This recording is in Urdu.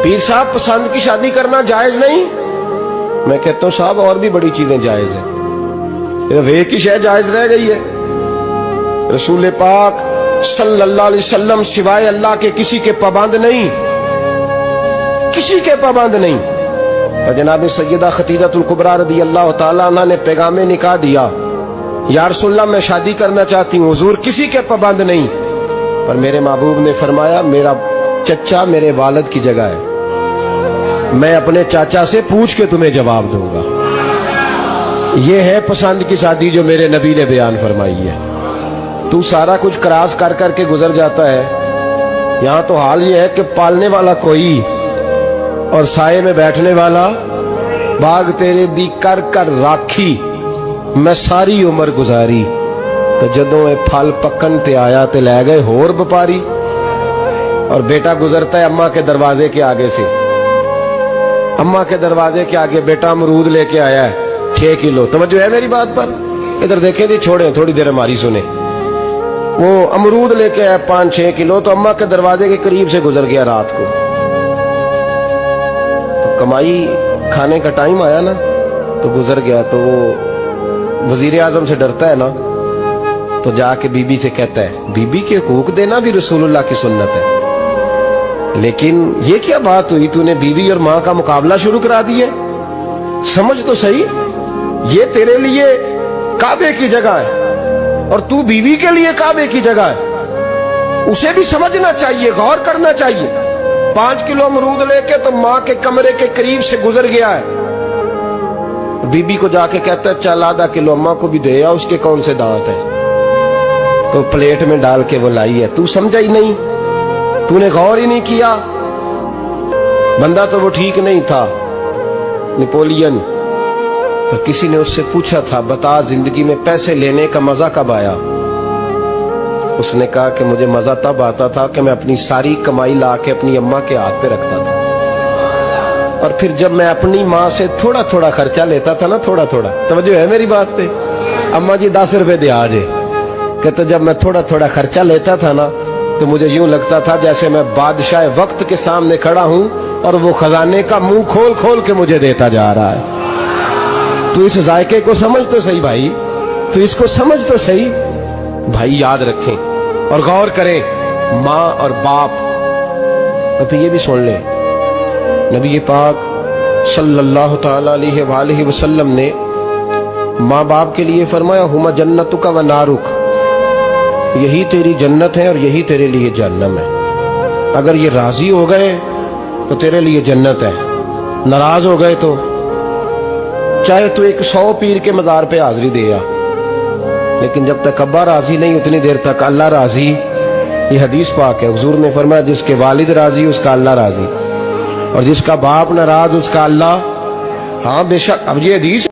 پیر صاحب پسند کی شادی کرنا جائز نہیں؟ میں کہتا ہوں صاحب اور بھی بڑی چیزیں جائز ہیں، صرف ایک ہی شے جائز رہ گئی ہے۔ رسول پاک صلی اللہ علیہ وسلم سوائے اللہ کے کسی کے پابند نہیں، کسی کے پابند نہیں۔ اور جناب سیدہ خدیجہ الکبریٰ رضی اللہ تعالیٰ عنہ نے پیغام نکاح دیا، یا رسول اللہ میں شادی کرنا چاہتی ہوں، حضور کسی کے پابند نہیں۔ پر میرے محبوب نے فرمایا میرا چچا میرے والد کی جگہ ہے، میں اپنے چاچا سے پوچھ کے تمہیں جواب دوں گا۔ یہ ہے پسند کی شادی جو میرے نبی نے بیان فرمائی ہے۔ تو سارا کچھ کراس کر کر کے گزر جاتا ہے، یہاں تو حال یہ ہے کہ پالنے والا کوئی اور سائے میں بیٹھنے والا، باغ تیرے دی کر کر راکھی میں ساری عمر گزاری، تو جدوں اے پھل پکن تے آیا تے لے گئے ہور بپاری۔ اور بیٹا گزرتا ہے اماں کے دروازے کے آگے سے، اماں کے دروازے کے آگے بیٹا امرود لے کے آیا ہے 6 کلو۔ توجہ ہے میری بات پر؟ ادھر دیکھیں جی، چھوڑیں تھوڑی دیر ہماری سنیں۔ وہ امرود لے کے آیا 5-6 کلو، تو اماں کے دروازے کے قریب سے گزر گیا رات کو۔ تو کمائی کھانے کا ٹائم آیا نا، تو گزر گیا۔ تو وہ وزیر اعظم سے ڈرتا ہے نا، تو جا کے بی بی سے کہتا ہے بی بی کے حقوق دینا بھی رسول اللہ کی سنت ہے، لیکن یہ کیا بات ہوئی، تو نے بیوی اور ماں کا مقابلہ شروع کرا دیا؟ سمجھ تو صحیح، یہ تیرے لیے کعبے کی جگہ ہے اور تو بیوی کے لیے کعبے کی جگہ ہے۔ اسے بھی سمجھنا چاہیے، غور کرنا چاہیے۔ 5 کلو امرود لے کے تو ماں کے کمرے کے قریب سے گزر گیا ہے، بی بی کو جا کے کہتا ہے چل آدھا کلو اماں کو بھی دے، اس کے کون سے دانت ہیں؟ تو پلیٹ میں ڈال کے وہ لائی ہے۔ تو سمجھا ہی نہیں، تو نے غور ہی نہیں کیا۔ بندہ تو وہ ٹھیک نہیں تھا، نپولین۔ اور کسی نے اس سے پوچھا تھا بتا زندگی میں پیسے لینے کا مزہ کب آیا؟ اس نے کہا کہ مجھے مزہ تب آتا تھا کہ میں اپنی ساری کمائی لا کے اپنی اماں کے ہاتھ پہ رکھتا تھا، اور پھر جب میں اپنی ماں سے تھوڑا تھوڑا خرچہ لیتا تھا نا، تھوڑا تھوڑا، توجہ ہے میری بات پہ؟ اماں جی 10 روپے دے آجے، کہ تو جب میں تھوڑا تھوڑا خرچہ لیتا تھا نا، تو مجھے یوں لگتا تھا جیسے میں بادشاہ وقت کے سامنے کھڑا ہوں اور وہ خزانے کا منہ کھول کھول کے مجھے دیتا جا رہا ہے۔ تو اس ذائقے کو سمجھ تو صحیح بھائی، تو اس کو سمجھ تو صحیح بھائی۔ یاد رکھیں اور غور کریں، ماں اور باپ۔ اور پھر یہ بھی سن لیں، نبی پاک صلی اللہ تعالی علیہ وآلہ وسلم نے ماں باپ کے لیے فرمایا ہما جنتک و نارک، یہی تیری جنت ہے اور یہی تیرے لیے جہنم ہے۔ اگر یہ راضی ہو گئے تو تیرے لیے جنت ہے، ناراض ہو گئے تو چاہے تو ایک 100 پیر کے مزار پہ حاضری دے آ، لیکن جب تک ابا راضی نہیں اتنی دیر تک اللہ راضی۔ یہ حدیث پاک ہے، حضور نے فرمایا جس کے والد راضی اس کا اللہ راضی، اور جس کا باپ ناراض اس کا اللہ۔ ہاں بے شک، اب یہ حدیث